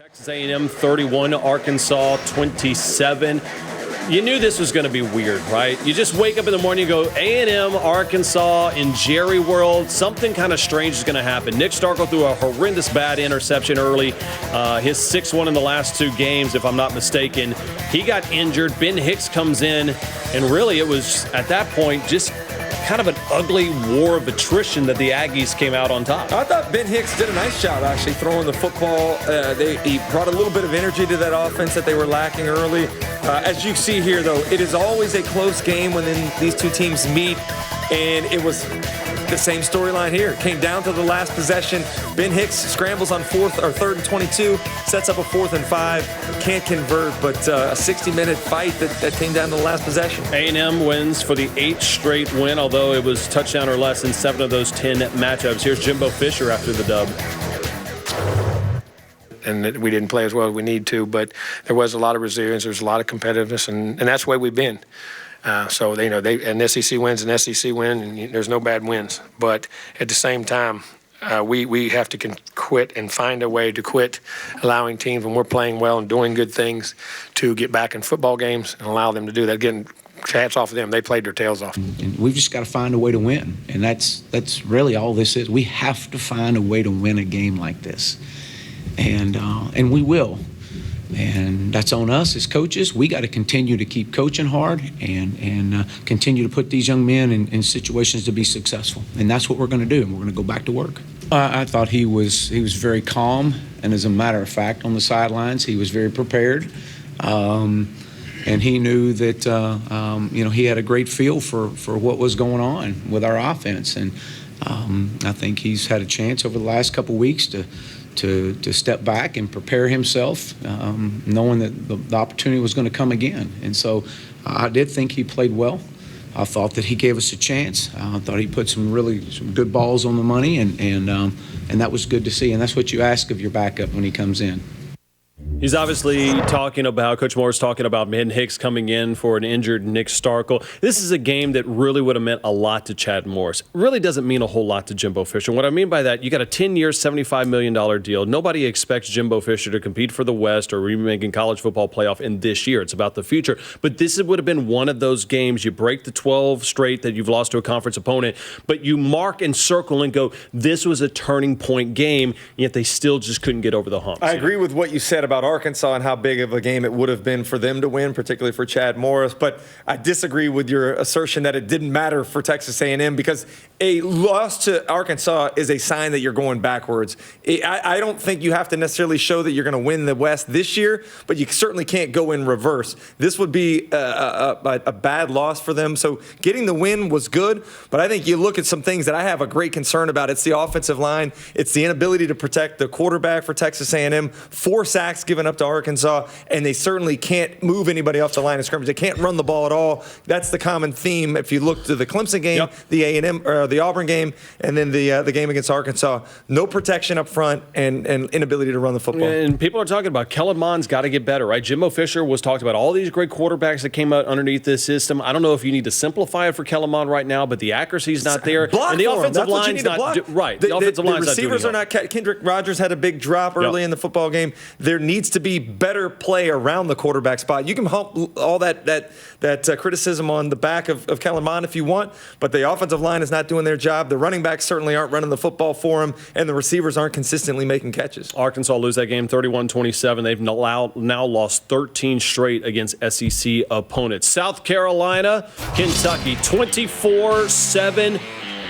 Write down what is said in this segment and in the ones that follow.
Texas A&M 31, Arkansas 27. You knew this was going to be weird, right? You just wake up in the morning and go, A&M, Arkansas, in Jerry World, something kind of strange is going to happen. Nick Starkel threw a horrendous bad interception early, his 6th in the last 2 games, if I'm not mistaken. He got injured. Ben Hicks comes in, and really it was, at that point, just kind of an ugly war of attrition that the Aggies came out on top. I thought Ben Hicks did a nice job actually throwing the football. He brought a little bit of energy to that offense that they were lacking early. As you see here, though, it is always a close game when these two teams meet, and it was the same storyline here. It came down to the last possession. Ben Hicks scrambles on 3rd and 22, sets up a 4th and 5, can't convert, but a 60-minute fight that came down to the last possession. A&M wins for the 8th straight win, although it was touchdown or less in 7 of those 10 matchups. Here's Jimbo Fisher after the dub. And we didn't play as well as we need to, but there was a lot of resilience, there was a lot of competitiveness, and that's the way we've been. So an SEC wins an SEC win, and there's no bad wins. But at the same time, we have to quit and find a way to quit allowing teams when we're playing well and doing good things to get back in football games and allow them to do that. Again, hats off to them. They played their tails off. And we've just got to find a way to win, and that's really all this is. We have to find a way to win a game like this, and we will. And that's on us as coaches. We got to continue to keep coaching hard and continue to put these young men in situations to be successful. And that's what we're going to do, and we're going to go back to work. I thought he was very calm, and as a matter of fact, on the sidelines, he was very prepared. And he knew that, he had a great feel for what was going on with our offense. And I think he's had a chance over the last couple of weeks to step back and prepare himself, knowing that the opportunity was going to come again. And so I did think he played well. I thought that he gave us a chance. I thought he put some good balls on the money, and that was good to see. And that's what you ask of your backup when he comes in. He's obviously Coach Moore's talking about Ben Hicks coming in for an injured Nick Starkel. This is a game that really would have meant a lot to Chad Morris. It really doesn't mean a whole lot to Jimbo Fisher. What I mean by that, you got a 10-year, $75 million deal. Nobody expects Jimbo Fisher to compete for the West or even making college football playoff in this year. It's about the future. But this would have been one of those games. You break the 12 straight that you've lost to a conference opponent, but you mark and circle and go, this was a turning point game, yet they still just couldn't get over the hump. I agree with what you said about Arkansas and how big of a game it would have been for them to win, particularly for Chad Morris. But I disagree with your assertion that it didn't matter for Texas A&M, because a loss to Arkansas is a sign that you're going backwards. I don't think you have to necessarily show that you're going to win the West this year, but you certainly can't go in reverse. This would be a bad loss for them. So getting the win was good, but I think you look at some things that I have a great concern about. It's the offensive line. It's the inability to protect the quarterback for Texas A&M. 4 sacks given up to Arkansas, and they certainly can't move anybody off the line of scrimmage. They can't run the ball at all. That's the common theme. If you look to the Clemson game, the A&M or the Auburn game, and then the game against Arkansas, no protection up front and inability to run the football. And people are talking about Kellen Mond's got to get better, right? Jimbo Fisher was talked about all these great quarterbacks that came out underneath this system. I don't know if you need to simplify it for Kellen Mond right now, but the accuracy's not there. Block and the for him. offensive That's what you line's need to not block. right. The offensive line's not doing receivers are not. Kendrick Rogers had a big drop early in the football game. There needs to be better play around the quarterback spot. You can hump all that criticism on the back of Kellen Mond if you want, but the offensive line is not doing their job. The running backs certainly aren't running the football for him, and the receivers aren't consistently making catches. Arkansas lose that game 31-27. They've now lost 13 straight against SEC opponents. South Carolina, Kentucky, 24-7.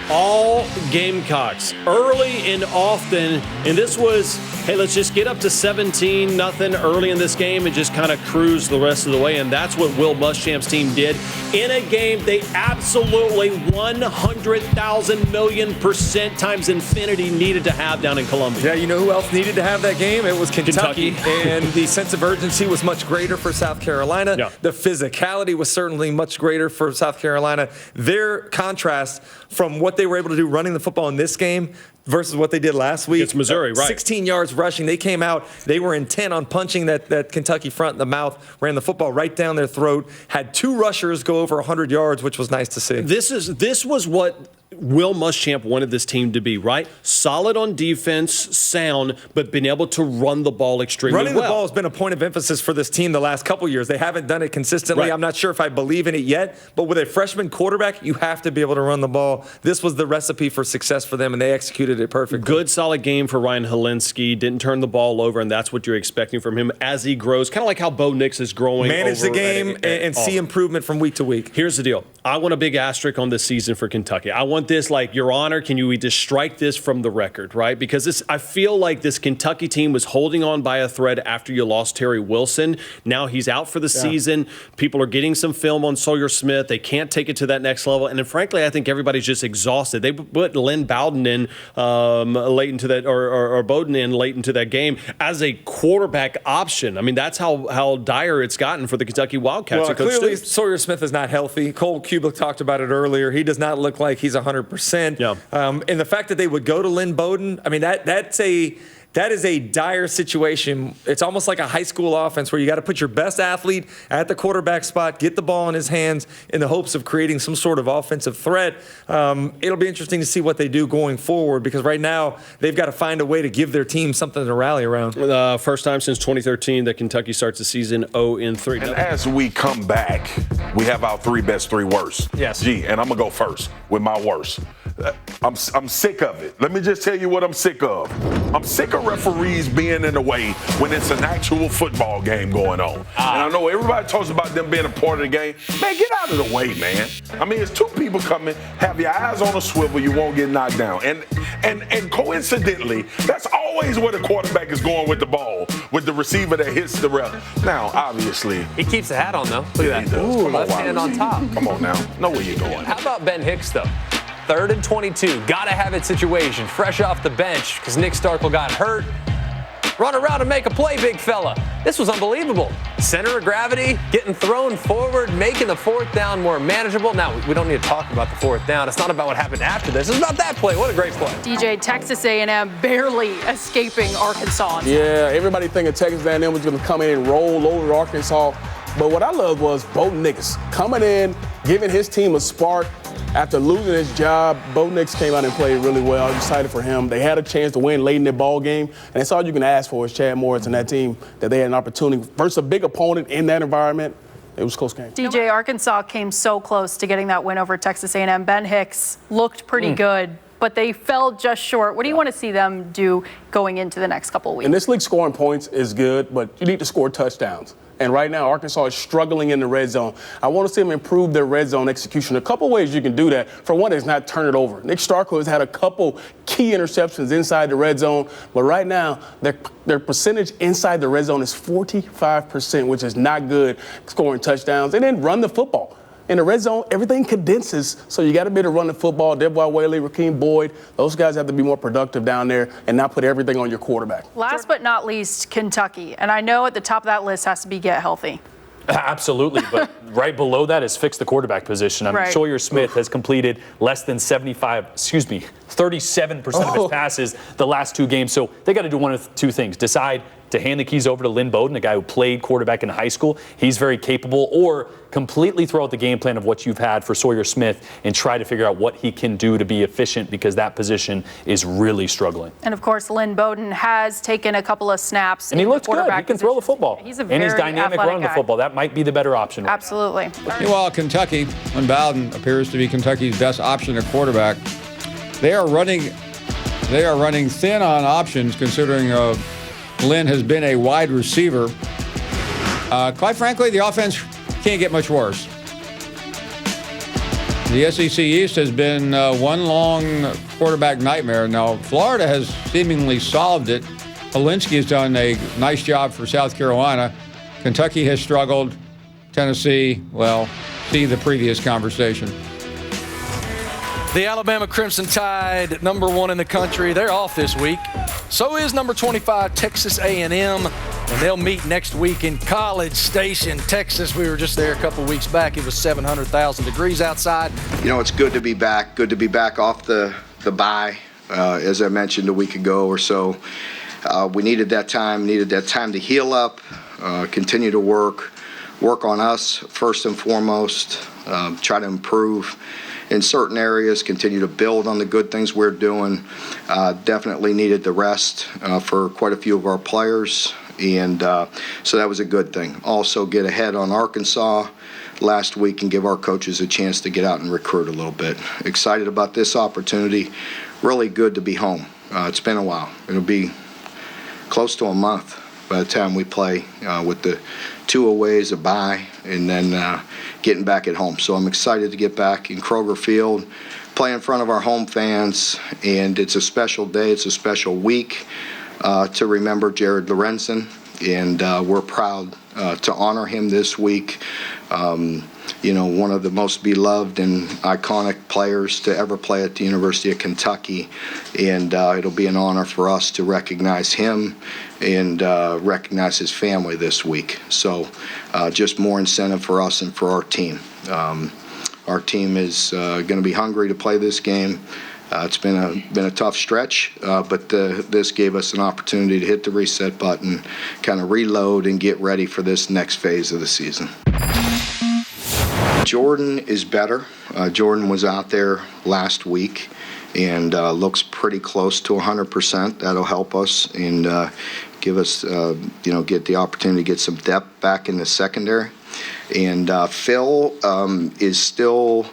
All Gamecocks, early and often, and this was, hey, let's just get up to 17-0 early in this game and just kind of cruise the rest of the way, and that's what Will Muschamp's team did in a game they absolutely 100,000,000,000% times infinity needed to have down in Columbia. Yeah, you know who else needed to have that game? It was Kentucky. And the sense of urgency was much greater for South Carolina. Yeah. The physicality was certainly much greater for South Carolina. Their contrast from what they were able to do running the football in this game versus what they did last week. It's Missouri, right. 16 yards rushing. They came out. They were intent on punching that Kentucky front in the mouth, ran the football right down their throat, had 2 rushers go over 100 yards, which was nice to see. This was what Will Muschamp wanted this team to be, right? Solid on defense, sound, but been able to run the ball extremely well. Running the ball has been a point of emphasis for this team the last couple years. They haven't done it consistently. Right. I'm not sure if I believe in it yet, but with a freshman quarterback, you have to be able to run the ball. This was the recipe for success for them, and they executed it perfectly. Good, solid game for Ryan Helinski. Didn't turn the ball over, and that's what you're expecting from him as he grows. Kind of like how Bo Nix is growing. Manage the over game and see improvement from week to week. Here's the deal. I want a big asterisk on this season for Kentucky. I want this, like, Your Honor, can you just strike this from the record, right? Because I feel like this Kentucky team was holding on by a thread after you lost Terry Wilson. Now he's out for the season. People are getting some film on Sawyer Smith. They can't take it to that next level. And then, frankly, I think everybody's just exhausted. They put Lynn Bowden in late into that, or Bowden in late into that game as a quarterback option. I mean, that's how dire it's gotten for the Kentucky Wildcats. Well, clearly Sawyer Smith is not healthy. Cole Kubik talked about it earlier. He does not look like he's 100%. Yeah. And the fact that they would go to Lynn Bowden, I mean, that is a dire situation. It's almost like a high school offense where you got to put your best athlete at the quarterback spot, get the ball in his hands in the hopes of creating some sort of offensive threat. It'll be interesting to see what they do going forward, because right now they've got to find a way to give their team something to rally around. First time since 2013 that Kentucky starts the season 0-3. And as we come back, we have our three best, three worst. Yes. Gee, and I'm going to go first with my worst. I'm sick of it. Let me just tell you what I'm sick of. I'm sick of referees being in the way when it's an actual football game going on. And I know everybody talks about them being a part of the game. Man, get out of the way, man. I mean, it's two people coming, have your eyes on a swivel, you won't get knocked down. And coincidentally, that's always where the quarterback is going with the ball, with the receiver that hits the ref. Now, obviously. He keeps the hat on, though. Look at that. Ooh, left hand on top. Come on now. Know where you're going. How about Ben Hicks, though? 3rd and 22. Gotta have it situation. Fresh off the bench because Nick Starkel got hurt. Run around and make a play, big fella. This was unbelievable. Center of gravity, getting thrown forward, making the 4th down more manageable. Now, we don't need to talk about the 4th down. It's not about what happened after this. It's about that play. What a great play. DJ, Texas A&M barely escaping Arkansas. Yeah, everybody thinking Texas A&M was going to come in and roll over Arkansas. But what I loved was Bo Nix coming in, giving his team a spark. After losing his job, Bo Nix came out and played really well. I was excited for him. They had a chance to win late in the ball game, and that's all you can ask for is Chad Morris and that team, that they had an opportunity versus a big opponent in that environment. It was a close game. DJ, Arkansas came so close to getting that win over Texas A&M. Ben Hicks looked pretty good, but they fell just short. What do you want to see them do going into the next couple of weeks? In this league, scoring points is good, but you need to score touchdowns. And right now, Arkansas is struggling in the red zone. I want to see them improve their red zone execution. A couple ways you can do that. For one, is not turn it over. Nick Starkel has had a couple key interceptions inside the red zone, but right now, their percentage inside the red zone is 45%, which is not good, scoring touchdowns. And then run the football. In the red zone, everything condenses, so you got to be able to run the football. Devwah Whaley, Rakeem Boyd, those guys have to be more productive down there and not put everything on your quarterback. Last but not least, Kentucky. And I know at the top of that list has to be get healthy. Absolutely, but right below that is fix the quarterback position. I mean, Right. Sawyer Smith has completed less than 37% of his passes the last 2 games. So they got to do one of 2 things. Decide to hand the keys over to Lynn Bowden, a guy who played quarterback in high school. He's very capable. Or completely throw out the game plan of what you've had for Sawyer Smith and try to figure out what he can do to be efficient, because that position is really struggling. And of course, Lynn Bowden has taken a couple of snaps. And he in the looks good. He quarterback can throw the position. football. He's a and very he's dynamic athletic running the guy. football. That might be the better option. Absolutely. Meanwhile, Kentucky, when Bowden appears to be Kentucky's best option at quarterback, they are running thin on options, considering Lynn has been a wide receiver. Quite frankly, the offense can't get much worse. The SEC East has been one long quarterback nightmare. Now, Florida has seemingly solved it. Helinski has done a nice job for South Carolina. Kentucky has struggled. Tennessee, well, see the previous conversation. The Alabama Crimson Tide, #1 in the country, they're off this week. So is number 25, Texas A&M, and they'll meet next week in College Station, Texas. We were just there a couple weeks back. It was 700,000 degrees outside. You know, it's good to be back. Good to be back off the bye, as I mentioned a week ago or so. We needed that time to heal up, continue to work on us first and foremost, try to improve. in certain areas, continue to build on the good things we're doing. Definitely needed the rest for quite a few of our players, and so that was a good thing. Also get ahead on Arkansas last week and give our coaches a chance to get out and recruit a little bit. Excited about this opportunity. Really good to be home. It's been a while. It'll be close to a month by the time we play with the 2 aways, a bye, and then getting back at home. So I'm excited to get back in Kroger Field, play in front of our home fans, and it's a special day. It's a special week to remember Jared Lorenzen, and we're proud to honor him this week. One of the most beloved and iconic players to ever play at the University of Kentucky, and it'll be an honor for us to recognize him and recognize his family this week. So just more incentive for us and for our team. Our team is going to be hungry to play this game. It's been a tough stretch, but this gave us an opportunity to hit the reset button, kind of reload and get ready for this next phase of the season. Jordan is better. Jordan was out there last week and looks pretty close to 100%. That'll help us and give us, get the opportunity to get some depth back in the secondary. And Phil is still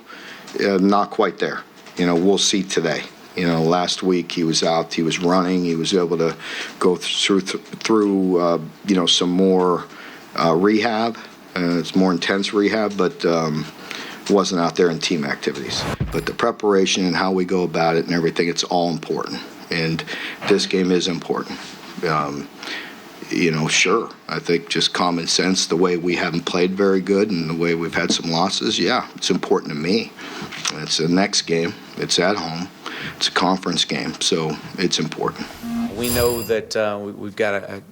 not quite there. We'll see today. Last week he was out, he was running, he was able to go through some more rehab. It's more intense rehab, but wasn't out there in team activities. But the preparation and how we go about it and everything, it's all important. And this game is important. Sure, I think just common sense, the way we haven't played very good and the way we've had some losses, yeah, it's important to me. It's the next game. It's at home. It's a conference game, so it's important. We know that we've got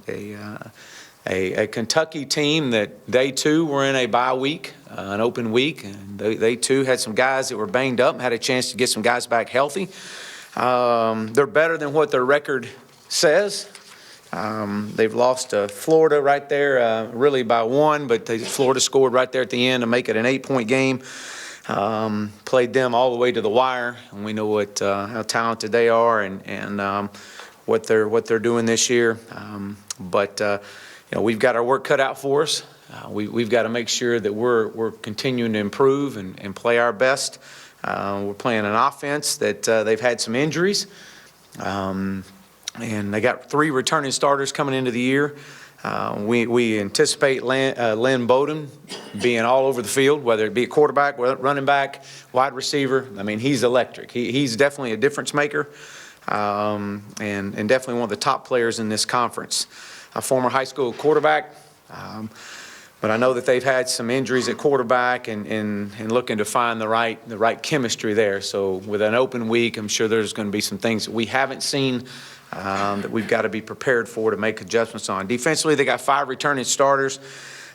a Kentucky team that they too were in a bye week, an open week, and they too had some guys that were banged up and had a chance to get some guys back healthy. They're better than what their record says. They've lost to Florida right there, really by 1, but Florida scored right there at the end to make it an 8-point game. Played them all the way to the wire, and we know how talented they are and what they're doing this year. But we've got our work cut out for us. We've got to make sure that we're continuing to improve and play our best. We're playing an offense that they've had some injuries. And they got 3 returning starters coming into the year. We anticipate Lynn Bowden being all over the field, whether it be a quarterback, running back, wide receiver. I mean, he's electric. He's definitely a difference maker and definitely one of the top players in this conference. A former high school quarterback, but I know that they've had some injuries at quarterback and looking to find the right chemistry there. So with an open week, I'm sure there's going to be some things that we haven't seen that we've got to be prepared for to make adjustments on. Defensively, they got 5 returning starters.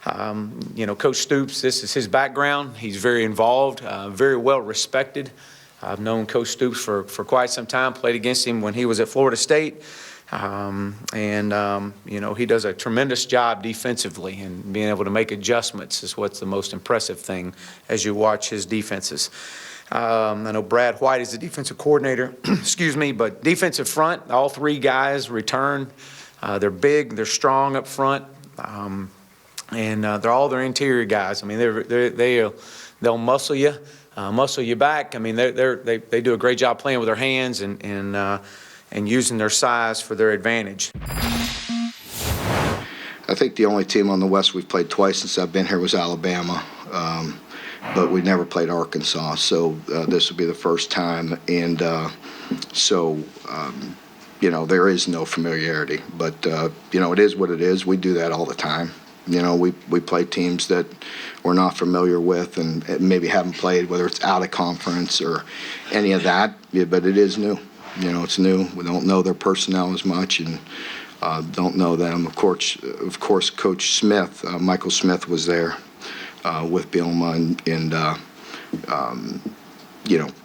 Coach Stoops, this is his background. He's very involved, very well respected. I've known Coach Stoops for quite some time, played against him when he was at Florida State. He does a tremendous job defensively, and being able to make adjustments is what's the most impressive thing as you watch his defenses. I know Brad White is the defensive coordinator, but defensive front, all 3 guys return. They're big, they're strong up front, and they're all their interior guys. I mean, they'll muscle you back. I mean, they do a great job playing with their hands and using their size for their advantage. I think the only team on the West we've played twice since I've been here was Alabama. But we never played Arkansas, so this will be the first time. And there is no familiarity. But, it is what it is. We do that all the time. We play teams that we're not familiar with and maybe haven't played, whether it's out of conference or any of that. Yeah, but it is new. It's new. We don't know their personnel as much and don't know them. Of course, Coach Smith, Michael Smith was there. With Bielema and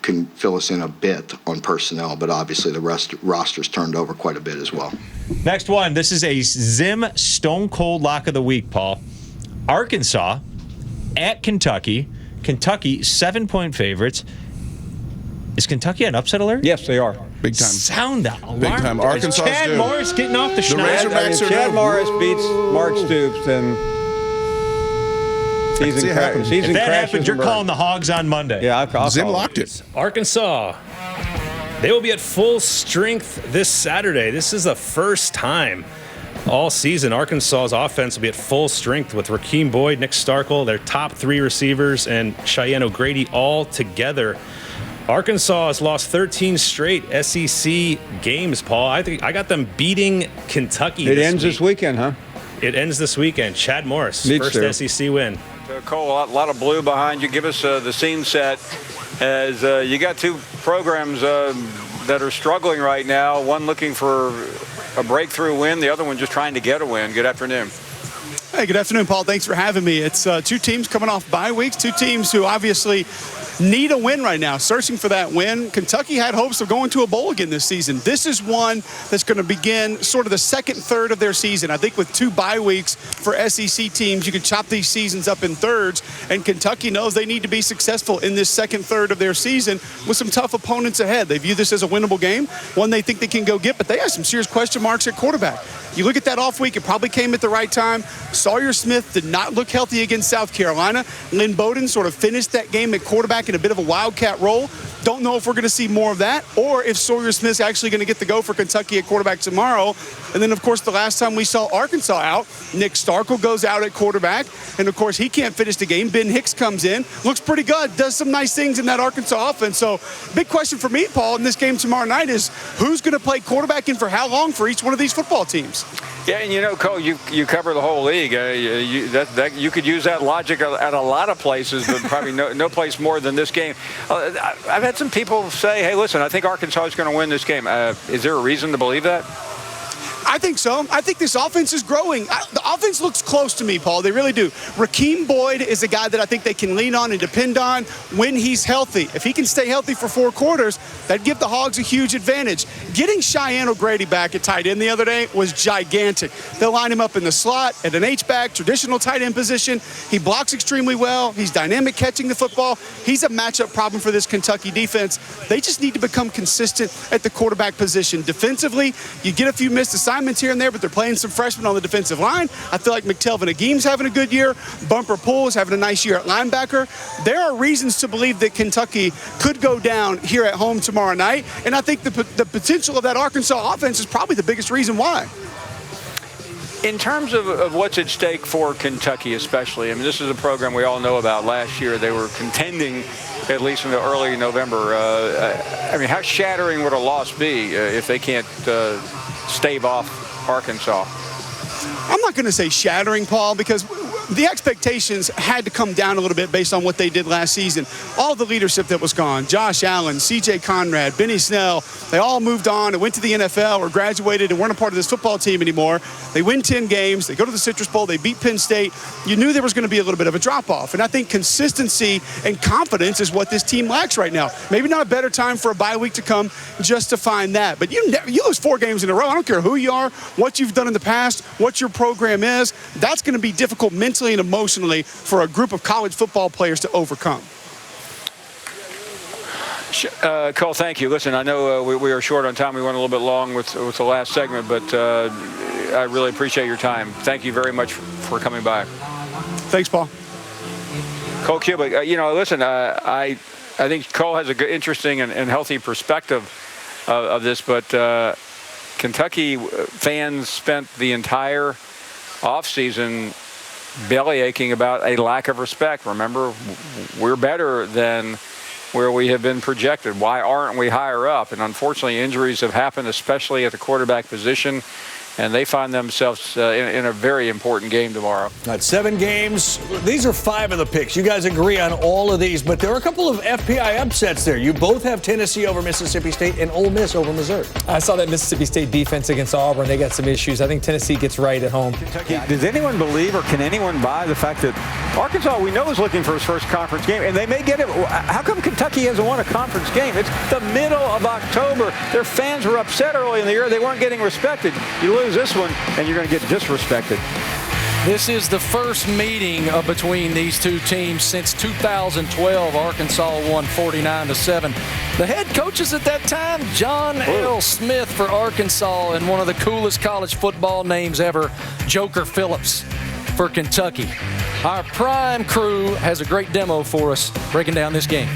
can fill us in a bit on personnel, but obviously the roster's turned over quite a bit as well. Next one, this is a Zim Stone Cold Lock of the Week, Paul. Arkansas at Kentucky. Kentucky 7-point favorites. Is Kentucky an upset alert? Yes, they are. Big time. Sound that alarm. Big time. Arkansas is Chad due. Morris getting off the The schneid. Razorbacks are Chad due. Morris beats Mark Stoops, and season it happen. crashes. If that happens, and you're burns. calling the Hogs on Monday. Yeah, I'll Zim call it. locked it. Arkansas, they will be at full strength this Saturday. This is the first time all season Arkansas's offense will be at full strength with Rakeem Boyd, Nick Starkel, their top 3 receivers, and Cheyenne O'Grady all together. Arkansas has lost 13 straight SEC games, Paul. I think I got them beating Kentucky. It ends this weekend, huh? It ends this weekend. Chad Morris, Needs first to. SEC win. Cole, a lot of blue behind you. Give us the scene set as you got 2 programs that are struggling right now. One looking for a breakthrough win, the other one just trying to get a win. Good afternoon. Hey, good afternoon, Paul. Thanks for having me. It's 2 teams coming off bye weeks, 2 teams who obviously need a win right now, searching for that win. Kentucky had hopes of going to a bowl again this season. This is one that's going to begin sort of the second third of their season. I think with 2 bye weeks for SEC teams, you can chop these seasons up in thirds, and Kentucky knows they need to be successful in this second third of their season with some tough opponents ahead. They view this as a winnable game, one they think they can go get, but they have some serious question marks at quarterback. You look at that off week, it probably came at the right time. Sawyer Smith did not look healthy against South Carolina. Lynn Bowden sort of finished that game at quarterback in a bit of a wildcat role. Don't know if we're going to see more of that or if Sawyer Smith's actually going to get the go for Kentucky at quarterback tomorrow. And then, of course, the last time we saw Arkansas out, Nick Starkel goes out at quarterback. And, of course, he can't finish the game. Ben Hicks comes in, looks pretty good, does some nice things in that Arkansas offense. So, big question for me, Paul, in this game tomorrow night is who's going to play quarterback and for how long for each one of these football teams? Yeah, and you know, Cole, you cover the whole league. You could use that logic at a lot of places, but probably no place more than this game. I've had some people say, hey, listen, I think Arkansas is going to win this game. Is there a reason to believe that? I think so. I think this offense is growing. The offense looks close to me, Paul. They really do. Rakeem Boyd is a guy that I think they can lean on and depend on when he's healthy. If he can stay healthy for 4 quarters, that'd give the Hogs a huge advantage. Getting Cheyenne O'Grady back at tight end the other day was gigantic. They'll line him up in the slot at an H-back, traditional tight end position. He blocks extremely well. He's dynamic catching the football. He's a matchup problem for this Kentucky defense. They just need to become consistent at the quarterback position. Defensively, you get a few missed assignments here and there, but they're playing some freshmen on the defensive line. I feel like McTelvin Ageem's having a good year. Bumper Poole is having a nice year at linebacker. There are reasons to believe that Kentucky could go down here at home tomorrow night, and I think the potential of that Arkansas offense is probably the biggest reason why. In terms of what's at stake for Kentucky especially, I mean, this is a program we all know about. Last year they were contending at least in the early November. I mean, how shattering would a loss be if they can't stave off Arkansas? I'm not going to say shattering, Paul, because the expectations had to come down a little bit based on what they did last season. All the leadership that was gone, Josh Allen, C.J. Conrad, Benny Snell, they all moved on and went to the NFL or graduated and weren't a part of this football team anymore. They win 10 games. They go to the Citrus Bowl. They beat Penn State. You knew there was going to be a little bit of a drop-off. And I think consistency and confidence is what this team lacks right now. Maybe not a better time for a bye week to come just to find that. But you lose 4 games in a row. I don't care who you are, what you've done in the past, what your program is. That's going to be difficult mentally and emotionally for a group of college football players to overcome. Cole, thank you. Listen, I know we are short on time. We went a little bit long with the last segment, but I really appreciate your time. Thank you very much for coming by. Thanks, Paul. Cole Cubic, listen, I think Cole has a good, interesting and healthy perspective of this, but Kentucky fans spent the entire offseason belly aching about a lack of respect. Remember, we're better than where we have been projected. Why aren't we higher up? And unfortunately, injuries have happened, especially at the quarterback position. And they find themselves in a very important game tomorrow. Got 7 games. These are 5 of the picks. You guys agree on all of these, but there are a couple of FPI upsets there. You both have Tennessee over Mississippi State and Ole Miss over Missouri. I saw that Mississippi State defense against Auburn. They got some issues. I think Tennessee gets right at home. Does anyone believe or can anyone buy the fact that Arkansas, we know, is looking for his first conference game, and they may get it? How come Kentucky hasn't won a conference game? It's the middle of October. Their fans were upset early in the year. They weren't getting respected. You lose this one, and you're going to get disrespected. This is the first meeting between these two teams since 2012. Arkansas won 49-7. The head coaches at that time, John L. Smith for Arkansas, and one of the coolest college football names ever, Joker Phillips for Kentucky. Our Prime crew has a great demo for us breaking down this game.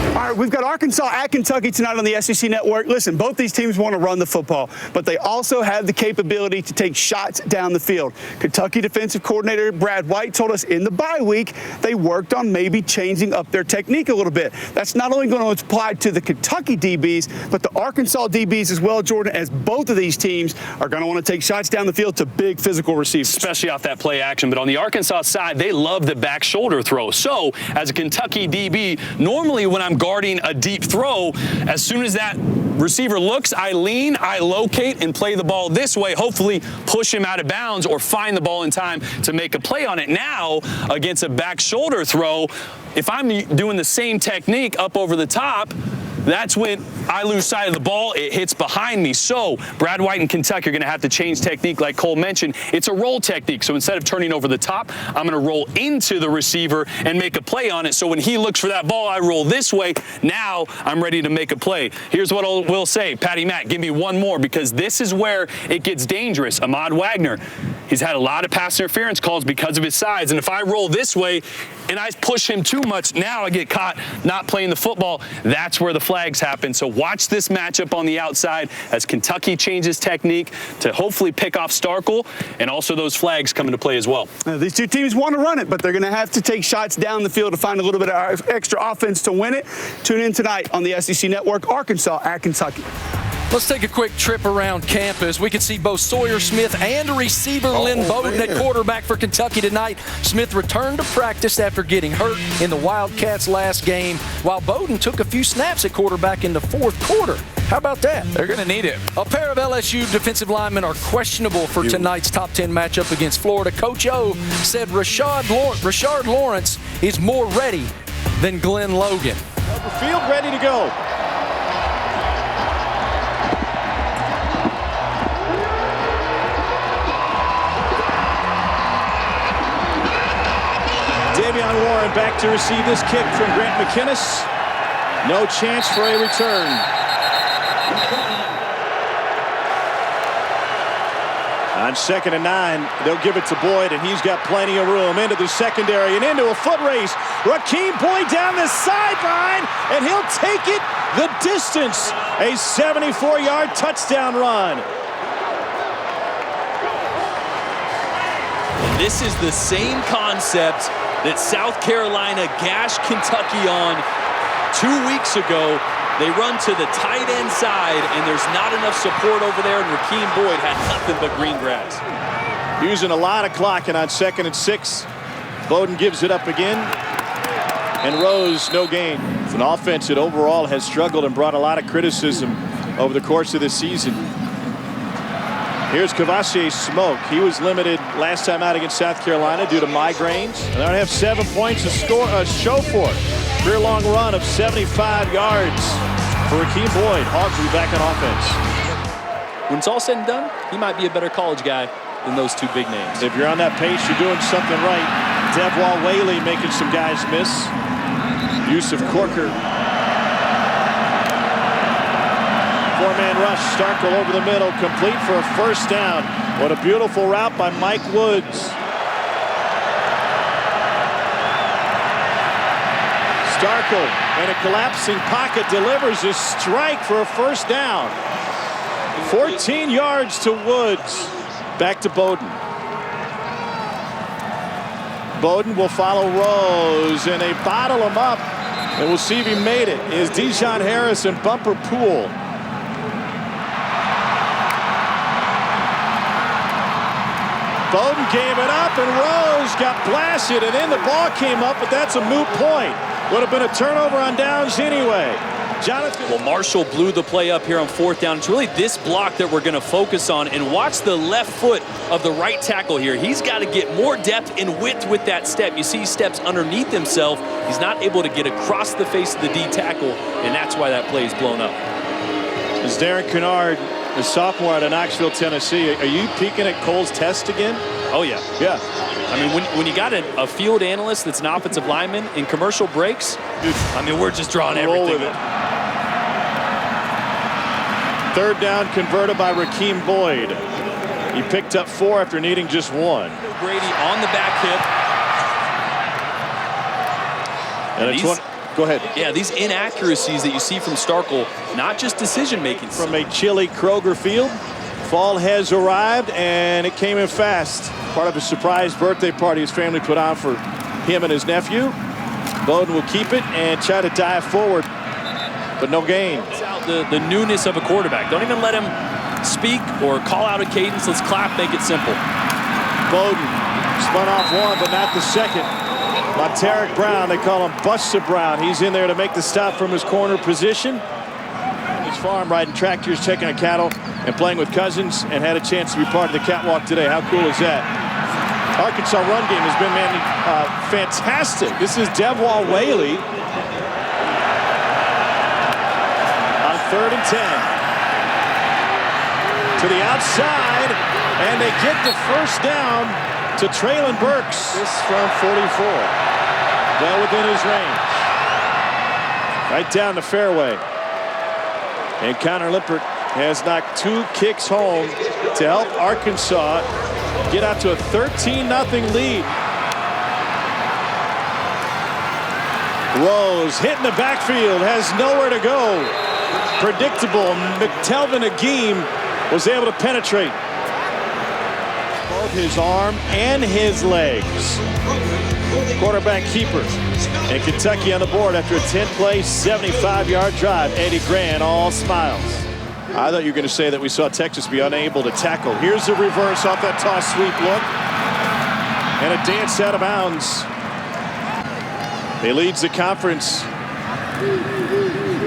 All right, we've got Arkansas at Kentucky tonight on the SEC Network. Listen, both these teams want to run the football, but they also have the capability to take shots down the field. Kentucky defensive coordinator Brad White told us in the bye week they worked on maybe changing up their technique a little bit. That's not only going to apply to the Kentucky DBs, but the Arkansas DBs as well, Jordan, as both of these teams are going to want to take shots down the field to big physical receivers. Especially off that play action. But on the Arkansas side, they love the back shoulder throw. So as a Kentucky DB, normally when I'm guarding a deep throw, as soon as that receiver looks, I lean, I locate, and play the ball this way, hopefully push him out of bounds or find the ball in time to make a play on it. Now, against a back shoulder throw, if I'm doing the same technique up over the top, that's when I lose sight of the ball. It hits behind me. So Brad White and Kentucky are going to have to change technique like Cole mentioned. It's a roll technique. So instead of turning over the top, I'm going to roll into the receiver and make a play on it. So when he looks for that ball, I roll this way. Now I'm ready to make a play. Here's what I will say. Patty Mack, give me one more because this is where it gets dangerous. Ahmad Wagner, he's had a lot of pass interference calls because of his size. And if I roll this way and I push him too much, now I get caught not playing the football. That's where the flags happen. So watch this matchup on the outside as Kentucky changes technique to hopefully pick off Starkel, and also those flags come into play as well. These two teams want to run it, but they're going to have to take shots down the field to find a little bit of extra offense to win it. Tune in tonight on the SEC Network, Arkansas at Kentucky. Let's take a quick trip around campus. We can see both Sawyer Smith and receiver Lynn Bowden at quarterback for Kentucky tonight. Smith returned to practice after getting hurt in the Wildcats' last game, while Bowden took a few snaps at quarterback in the fourth quarter. How about that? They're going to need it. A pair of LSU defensive linemen are questionable for tonight's top 10 matchup against Florida. Coach O said Rashard Lawrence is more ready than Glenn Logan. Field ready to go. Davion Warren back to receive this kick from Grant McInnes. No chance for a return. On 2nd and 9, they'll give it to Boyd, and he's got plenty of room into the secondary and into a foot race. Rakeem Boyd down the sideline, and he'll take it the distance. A 74-yard touchdown run. This is the same concept that South Carolina gashed Kentucky on 2 weeks ago. They run to the tight end side, and there's not enough support over there, and Rakeem Boyd had nothing but green grass. Using a lot of clock, and on 2nd and 6, Bowden gives it up again, and Rose no gain. It's an offense that overall has struggled and brought a lot of criticism over the course of this season. Here's Kavosiey Smoke. He was limited last time out against South Carolina due to migraines. And they're going to have 7 points to show for it. Career-long run of 75 yards for Rakeem Boyd. Hogs will be back on offense. When it's all said and done, he might be a better college guy than those two big names. If you're on that pace, you're doing something right. Devwall Whaley making some guys miss. Yusuf Corker. Four-man rush, Starkel over the middle, complete for a first down. What a beautiful route by Mike Woods. Starkel in a collapsing pocket delivers a strike for a first down. 14 yards to Woods. Back to Bowden. Bowden will follow Rose, and they bottle him up. And we'll see if he made it. Is Dijon Harris and Bumper Poole. Bowden gave it up, and Rose got blasted, and then the ball came up, but that's a moot point. Would have been a turnover on downs anyway. Jonathan. Well, Marshall blew the play up here on 4th down. It's really this block that we're going to focus on, and watch the left foot of the right tackle here. He's got to get more depth and width with that step. You see he steps underneath himself. He's not able to get across the face of the D tackle, and that's why that play is blown up. As Darren Kennard the sophomore out of Knoxville, Tennessee. Are you peeking at Cole's test again? Oh, yeah. Yeah. I mean, when you got a field analyst that's an offensive lineman in commercial breaks, I mean, we're just drawing everything up. Third down converted by Rakeem Boyd. He picked up 4 after needing just 1. Brady on the back hip. And it's go ahead. Yeah, these inaccuracies that you see from Starkel, not just decision making. From a chilly Kroger Field, fall has arrived, and it came in fast. Part of a surprise birthday party his family put on for him and his nephew. Bowden will keep it and try to dive forward, but no gain. The newness of a quarterback. Don't even let him speak or call out a cadence. Let's clap, make it simple. Bowden spun off 1, but not the second. Monteric Brown, they call him Busta Brown. He's in there to make the stop from his corner position. His farm, riding tractors, checking a cattle, and playing with cousins, and had a chance to be part of the catwalk today. How cool is that? Arkansas run game has been fantastic. This is Devwall Whaley on 3rd and 10. To the outside, and they get the first down to Traylon Burks. This from 44. Well within his range. Right down the fairway. And Connor Lippert has knocked 2 kicks home to help Arkansas get out to a 13-0 lead. Rose hit in the backfield, has nowhere to go. Predictable. McTelvin Agim was able to penetrate. Both his arm and his legs. Quarterback keeper. And Kentucky on the board after a 10-play, 75-yard drive. Eddie Gran all smiles. I thought you were going to say that we saw Texas be unable to tackle. Here's the reverse off that toss sweep look. And a dance out of bounds. He leads the conference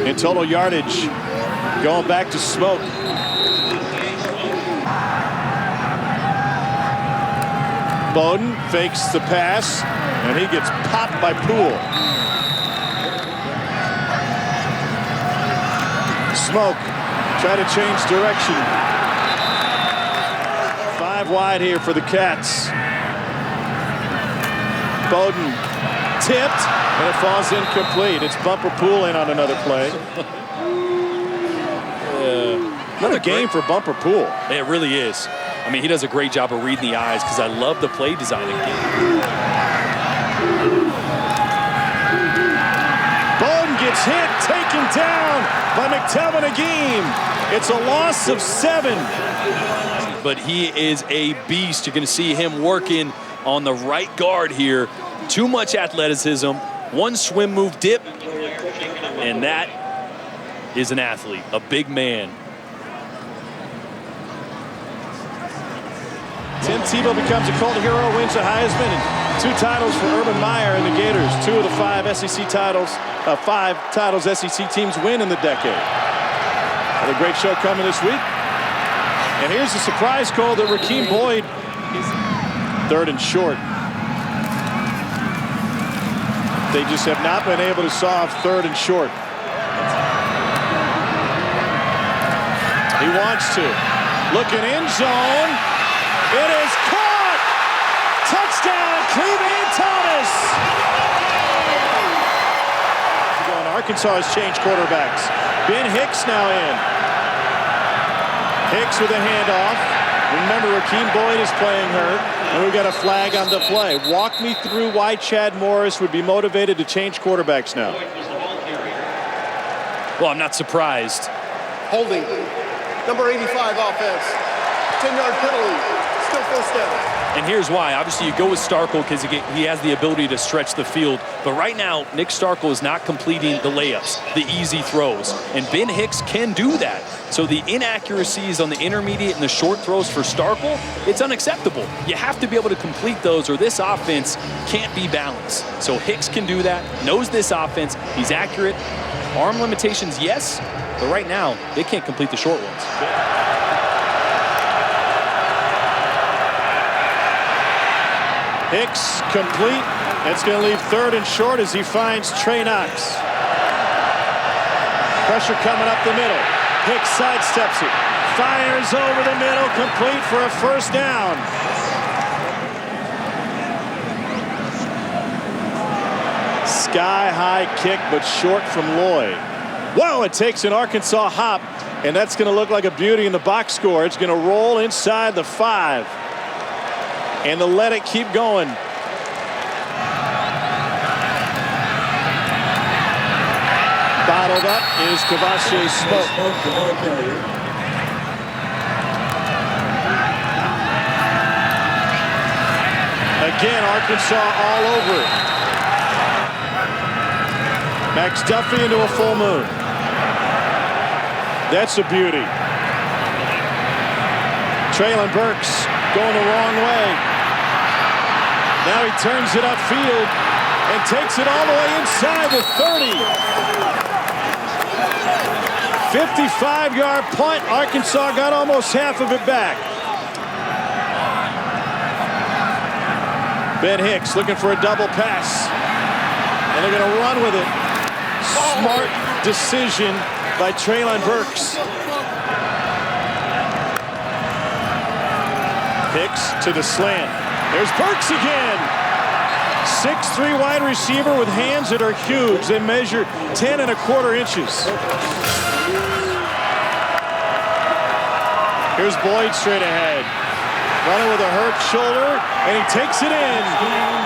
in total yardage. Going back to Smoke. Bowden fakes the pass, and he gets popped by Poole. Smoke, try to change direction. 5 wide here for the Cats. Bowden tipped, and it falls incomplete. It's Bumper Poole in on another play. Another game for Bumper Poole. It really is. I mean, he does a great job of reading the eyes because I love the play design again. Bowden gets hit, taken down by McTelvin Agim. It's a loss of 7. But he is a beast. You're going to see him working on the right guard here. Too much athleticism, 1 swim move dip, and that is an athlete, a big man. Tim Tebow becomes a cult hero, wins the Heisman, and 2 titles for Urban Meyer and the Gators. 2 of the 5 SEC titles, 5 titles SEC teams win in the decade. Another great show coming this week. And here's the surprise call to Rakeem Boyd. 3rd and short. They just have not been able to solve 3rd and short. He wants to. Looking end zone. It is caught! Touchdown, Cleveland Thomas! Arkansas has changed quarterbacks. Ben Hicks now in. Hicks with a handoff. Remember, Rakeem Boyd is playing hurt, and we've got a flag on the play. Walk me through why Chad Morris would be motivated to change quarterbacks now. Well, I'm not surprised. Holding. Number 85 offense. 10-yard penalty. Still first down. And here's why. Obviously, you go with Starkel because he has the ability to stretch the field. But right now, Nick Starkel is not completing the layups, the easy throws. And Ben Hicks can do that. So the inaccuracies on the intermediate and the short throws for Starkel, it's unacceptable. You have to be able to complete those or this offense can't be balanced. So Hicks can do that, knows this offense. He's accurate. Arm limitations, yes. But right now, they can't complete the short ones. Hicks complete. That's going to leave 3rd and short as he finds Trey Knox. Pressure coming up the middle. Hicks sidesteps it. fires over the middle, complete for a first down. Sky-high kick, but short from Lloyd. Wow, it takes an Arkansas hop, and that's going to look like a beauty in the box score. It's going to roll inside the 5. And to let it keep going. Bottled up is Kavashe Smoke. Again, Arkansas all over it. Max Duffy into a full moon. That's a beauty. Traylon Burks going the wrong way. Now he turns it upfield and takes it all the way inside the 30. 55-yard punt. Arkansas got almost half of it back. Ben Hicks looking for a double pass. And they're going to run with it. Smart decision by Traylon Burks. Hicks to the slant. There's Burks again. 6'3" wide receiver with hands that are huge. They measure 10 1/4 inches. Here's Boyd straight ahead. Running with a hurt shoulder, and he takes it in.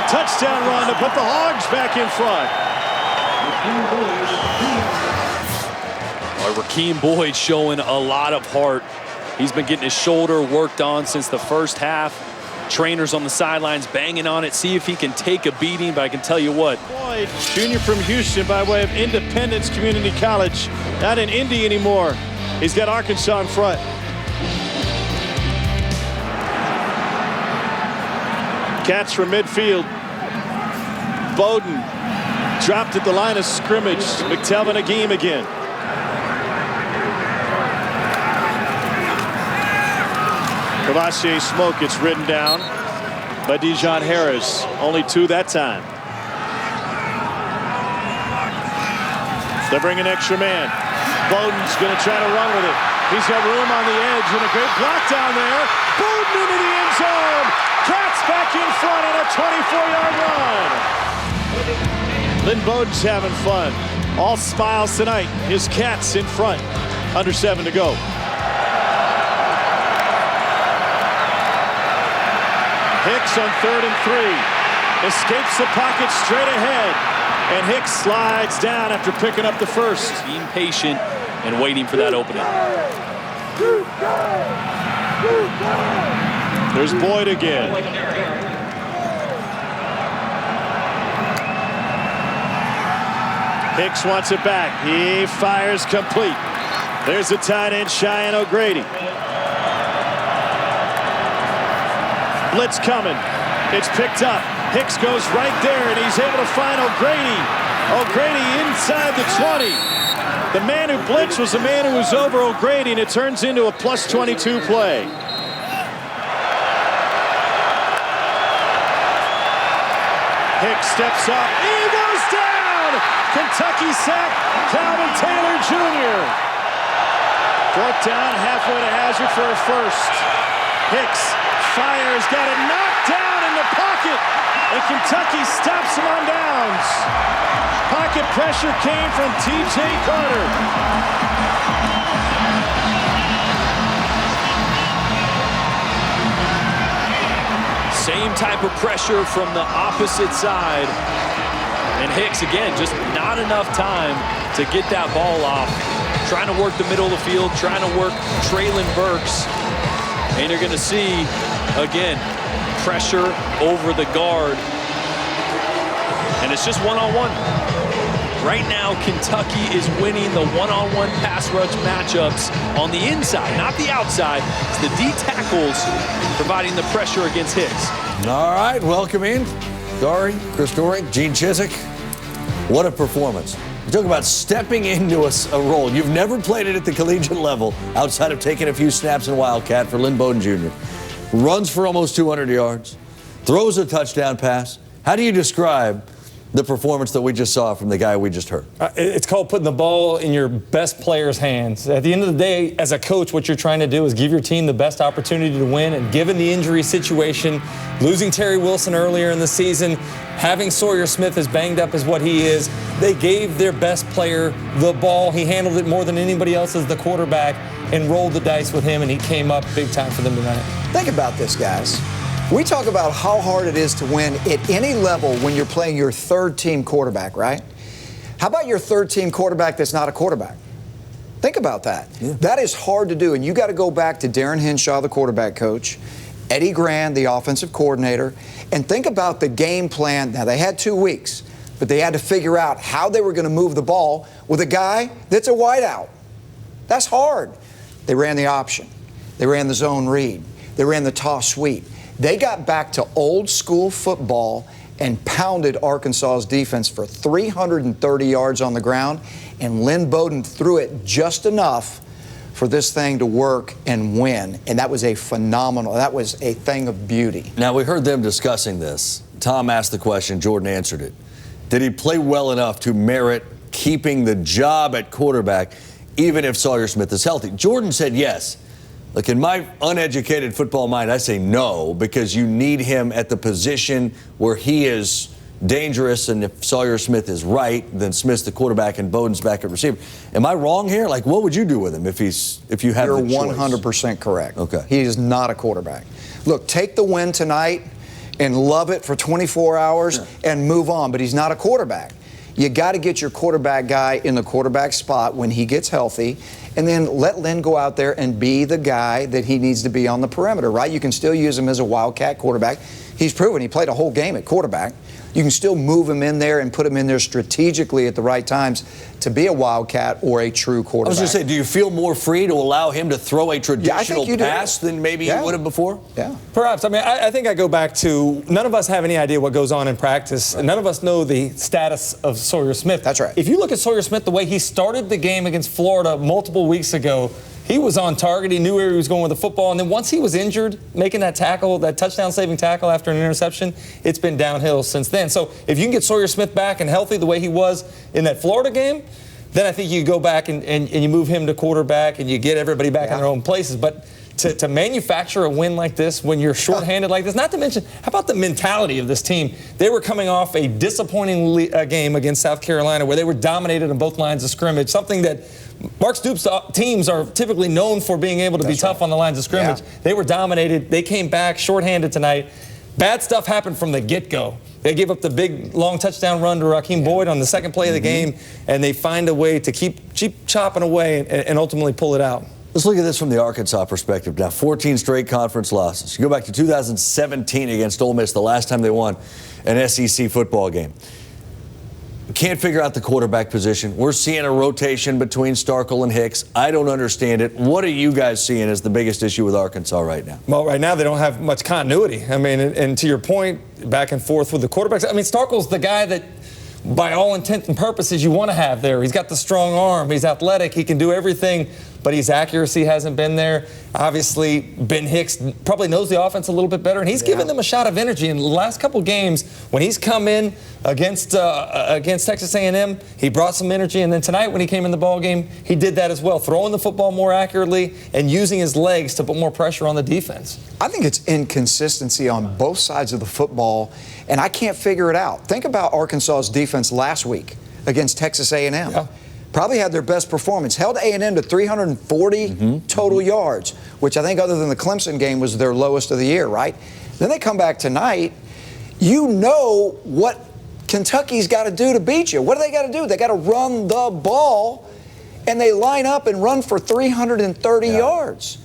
Touchdown run to put the Hogs back in front. Rakeem Boyd showing a lot of heart. He's been getting his shoulder worked on since the first half. Trainers on the sidelines banging on it, see if he can take a beating, but I can tell you what. Boyd, junior from Houston by way of Independence Community College. Not in Indy anymore. He's got Arkansas in front. Catch from midfield. Bowden dropped at the line of scrimmage. McTelvin Agim again. Kavashe Smoke gets ridden down by Dijon Harris. Only 2 that time. They bring an extra man. Bowden's going to try to run with it. He's got room on the edge and a great block down there. Bowden into the end zone. Cats back in front on a 24-yard run. Lynn Bowden's having fun. All smiles tonight. His Cats in front. Under 7 to go. Hicks on 3rd and 3. Escapes the pocket straight ahead. And Hicks slides down after picking up the first. Being patient and waiting for that opening. There's Boyd again. Hicks wants it back. He fires complete. There's the tight end, Cheyenne O'Grady. Blitz coming. It's picked up. Hicks goes right there, and he's able to find O'Grady. O'Grady inside the 20. The man who blitzed was the man who was over O'Grady, and it turns into a +22 play. Hicks steps up. He goes down! Kentucky sack, Calvin Taylor Jr. Brought down halfway to Hazard for a first. Hicks fires, got it knocked down in the pocket, and Kentucky stops him on downs. Pocket pressure came from T.J. Carter. Same type of pressure from the opposite side. And Hicks, again, just not enough time to get that ball off. Trying to work the middle of the field, trying to work Traylon Burks. And you're going to see, again, pressure over the guard. And it's just one-on-one. Right now, Kentucky is winning the one-on-one pass rush matchups on the inside, not the outside. It's the D tackles providing the pressure against Hicks. All right, welcome in. Dory, Chris Doering, Gene Chizik. What a performance. You talk about stepping into a role. You've never played it at the collegiate level outside of taking a few snaps in Wildcat for Lynn Bowden Jr. Runs for almost 200 yards, throws a touchdown pass. How do you describe the performance that we just saw from the guy we just heard? It's called putting the ball in your best player's hands. At the end of the day, as a coach, what you're trying to do is give your team the best opportunity to win. And given the injury situation, losing Terry Wilson earlier in the season, having Sawyer Smith as banged up as what he is, they gave their best player the ball. He handled it more than anybody else as the quarterback and rolled the dice with him, and he came up big time for them tonight. Think about this, guys. We talk about how hard it is to win at any level when you're playing your third-team quarterback, right? How about your third-team quarterback that's not a quarterback? Think about that. Yeah. That is hard to do, and you got to go back to Darren Henshaw, the quarterback coach, Eddie Grand, the offensive coordinator, and think about the game plan. Now, they had 2 weeks, but they had to figure out how they were going to move the ball with a guy that's a wideout. That's hard. They ran the option. They ran the zone read. They ran the toss sweep. They got back to old school football and pounded Arkansas's defense for 330 yards on the ground, and Lynn Bowden threw it just enough for this thing to work and win. And that was a thing of beauty. Now, we heard them discussing this. Tom asked the question, Jordan answered it. Did he play well enough to merit keeping the job at quarterback, even if Sawyer Smith is healthy? Jordan said yes. Look, in my uneducated football mind, I say no, because you need him at the position where he is dangerous, and if Sawyer Smith is right, then Smith's the quarterback and Bowden's back at receiver. Am I wrong here? Like, what would you do with him if you have the choice? You're 100% correct. Okay. He is not a quarterback. Look, take the win tonight and love it for 24 hours and move on, but he's not a quarterback. You got to get your quarterback guy in the quarterback spot when he gets healthy, and then let Lynn go out there and be the guy that he needs to be on the perimeter, right? You can still use him as a wildcat quarterback. He's proven he played a whole game at quarterback. You can still move him in there and put him in there strategically at the right times to be a wildcat or a true quarterback. I was going to say, do you feel more free to allow him to throw a traditional pass than maybe you would have before? Yeah. Perhaps. I mean, I think I go back to none of us have any idea what goes on in practice. Right. None of us know the status of Sawyer Smith. That's right. If you look at Sawyer Smith, the way he started the game against Florida multiple weeks ago, he was on target. He knew where he was going with the football. And then once he was injured, making that tackle, that touchdown-saving tackle after an interception, it's been downhill since then. So if you can get Sawyer Smith back and healthy the way he was in that Florida game, then I think you go back and you move him to quarterback and you get everybody back in their own places. But to manufacture a win like this when you're shorthanded like this, not to mention, how about the mentality of this team? They were coming off a disappointing game against South Carolina where they were dominated on both lines of scrimmage, something that Mark Stoops' teams are typically known for being able to be tough on the lines of scrimmage. Yeah. They were dominated. They came back shorthanded tonight. Bad stuff happened from the get-go. They gave up the big, long touchdown run to Raheem Boyd on the second play of the game, and they find a way to keep chopping away and ultimately pull it out. Let's look at this from the Arkansas perspective. Now, 14 straight conference losses. You go back to 2017 against Ole Miss, the last time they won an SEC football game. We can't figure out the quarterback position. We're seeing a rotation between Starkel and Hicks. I don't understand it. What are you guys seeing as the biggest issue with Arkansas right now? Well, right now they don't have much continuity. I mean, and to your point, back and forth with the quarterbacks. I mean, Starkel's the guy that, by all intents and purposes, you want to have there. He's got the strong arm. He's athletic. He can do everything, but his accuracy hasn't been there. Obviously, Ben Hicks probably knows the offense a little bit better, and he's given them a shot of energy. In the last couple games, when he's come in against Texas A&M, he brought some energy, and then tonight when he came in the ball game, he did that as well, throwing the football more accurately and using his legs to put more pressure on the defense. I think it's inconsistency on both sides of the football, and I can't figure it out. Think about Arkansas's defense last week against Texas A&M. Yeah. Probably had their best performance. Held A&M to 340 total yards, which I think other than the Clemson game was their lowest of the year, right? Then they come back tonight. You know what Kentucky's got to do to beat you. What do they got to do? They got to run the ball, and they line up and run for 330 yards.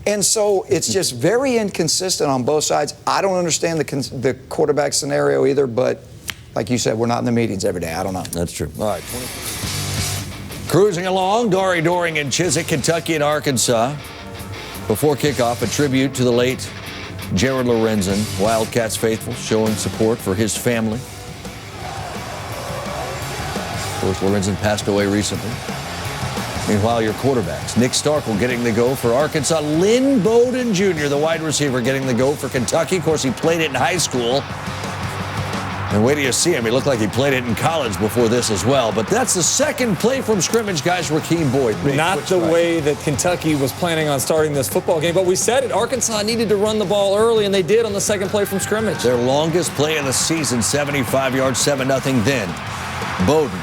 And so it's just very inconsistent on both sides. I don't understand the quarterback scenario either, but like you said, we're not in the meetings every day. I don't know. That's true. All right. Cruising along, Dory Doring and Chiswick, Kentucky and Arkansas. Before kickoff, a tribute to the late Jared Lorenzen, Wildcats faithful, showing support for his family. Of course, Lorenzen passed away recently. Meanwhile, your quarterbacks, Nick Starkel getting the go for Arkansas, Lynn Bowden Jr., the wide receiver, getting the go for Kentucky. Of course, he played it in high school. And wait till you see him. He looked like he played it in college before this as well. But that's the second play from scrimmage, guys. Rakeem Boyd. Not the way that Kentucky was planning on starting this football game. But we said it. Arkansas needed to run the ball early, and they did on the second play from scrimmage. Their longest play of the season, 75 yards, 7-0. Then Bowden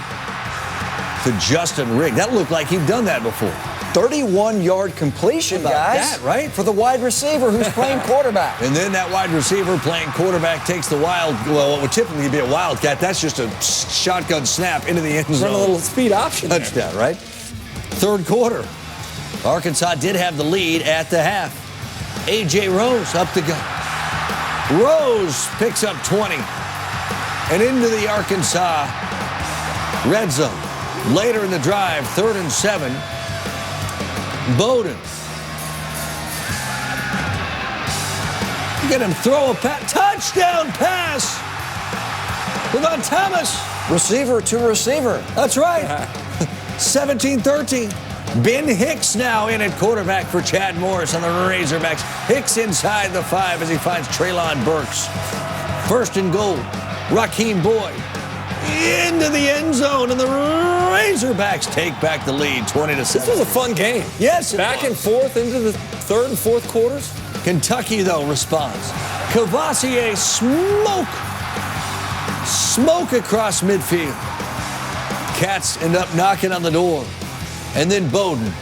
to Justin Rigg. That looked like he'd done that before. 31-yard completion, guys. That, right? For the wide receiver who's playing quarterback. And then that wide receiver playing quarterback takes the what would typically be a wildcat. That's just a shotgun snap into the end zone. Run a little speed option. Touchdown, right? Third quarter. Arkansas did have the lead at the half. A.J. Rose up the gut. Rose picks up 20. And into the Arkansas red zone. Later in the drive, 3rd and 7. Bowden. Get him throw a touchdown pass. Levon Thomas. Receiver to receiver. That's right. 17-13. Ben Hicks now in at quarterback for Chad Morris on the Razorbacks. Hicks inside the 5 as he finds Treylon Burks. 1st and goal. Rakeem Boyd into the end zone, and the Razorbacks take back the lead, 20-7. This was a fun game. Yes, back and forth into the 3rd and 4th quarters. Kentucky, though, responds. Cavassier smoke across midfield. Cats end up knocking on the door. And then Bowden.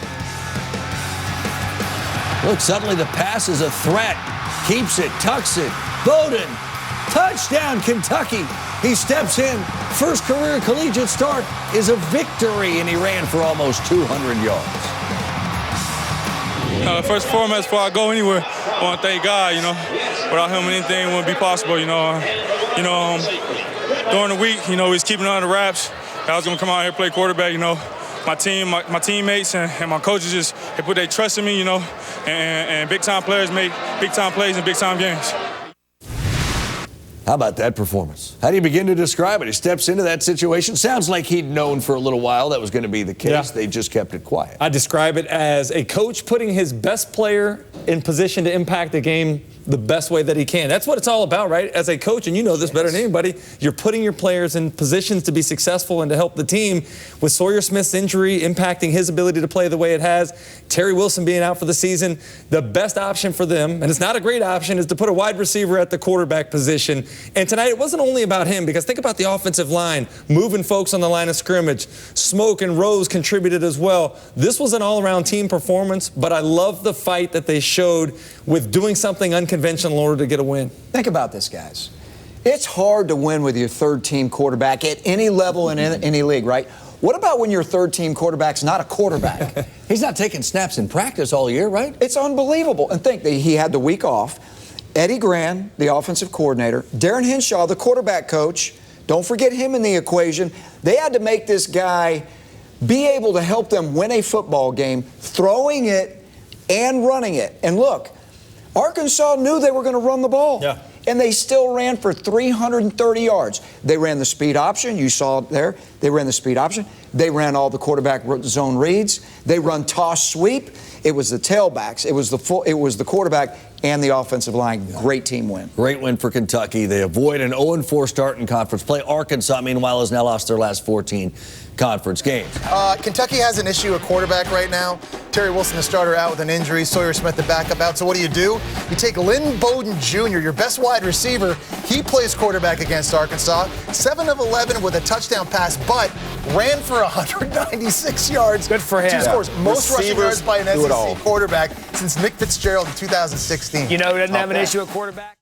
Look, suddenly the pass is a threat. Keeps it, tucks it. Bowden, touchdown, Kentucky. He steps in. First career collegiate start is a victory, and he ran for almost 200 yards. First and foremost, before I go anywhere, I want to thank God. Without him, anything wouldn't be possible. During the week, he's keeping it under wraps. I was gonna come out here and play quarterback. My team, my teammates, and my coaches they put their trust in me. And big time players make big time plays in big time games. How about that performance? How do you begin to describe it? He steps into that situation. Sounds like he'd known for a little while that was going to be the case. Yeah. They just kept it quiet. I describe it as a coach putting his best player in position to impact the game the best way that he can. That's what it's all about, right? As a coach, and you know this better than anybody, you're putting your players in positions to be successful and to help the team. With Sawyer Smith's injury impacting his ability to play the way it has, Terry Wilson being out for the season, the best option for them, and it's not a great option, is to put a wide receiver at the quarterback position. And tonight, it wasn't only about him, because think about the offensive line, moving folks on the line of scrimmage. Smoke and Rose contributed as well. This was an all-around team performance, but I love the fight that they showed with doing something unconventional in order to get a win. Think about this, guys. It's hard to win with your third-team quarterback at any level in any league, right? What about when your third-team quarterback's not a quarterback? He's not taking snaps in practice all year, right? It's unbelievable. And think that he had the week off. Eddie Gran, the offensive coordinator, Darren Henshaw, the quarterback coach, don't forget him in the equation. They had to make this guy be able to help them win a football game, throwing it and running it. And look, Arkansas knew they were going to run the ball. Yeah. And they still ran for 330 yards. They ran the speed option. You saw it there. They ran the speed option. They ran all the quarterback zone reads. They run toss sweep. It was the tailbacks. It was the quarterback and the offensive line. Great team win. Great win for Kentucky. They avoid an 0-4 start in conference play. Arkansas, meanwhile, has now lost their last 14 conference games. Kentucky has an issue at quarterback right now. Terry Wilson, the starter, out with an injury. Sawyer Smith, the backup, out. So what do? You take Lynn Bowden Jr., your best wide receiver. He plays quarterback against Arkansas. 7 of 11 with a touchdown pass, but ran for 196 yards. Good for him. 2 scores. Most rushing yards by an SEC quarterback since Nick Fitzgerald in 2016. He doesn't have an issue at quarterback.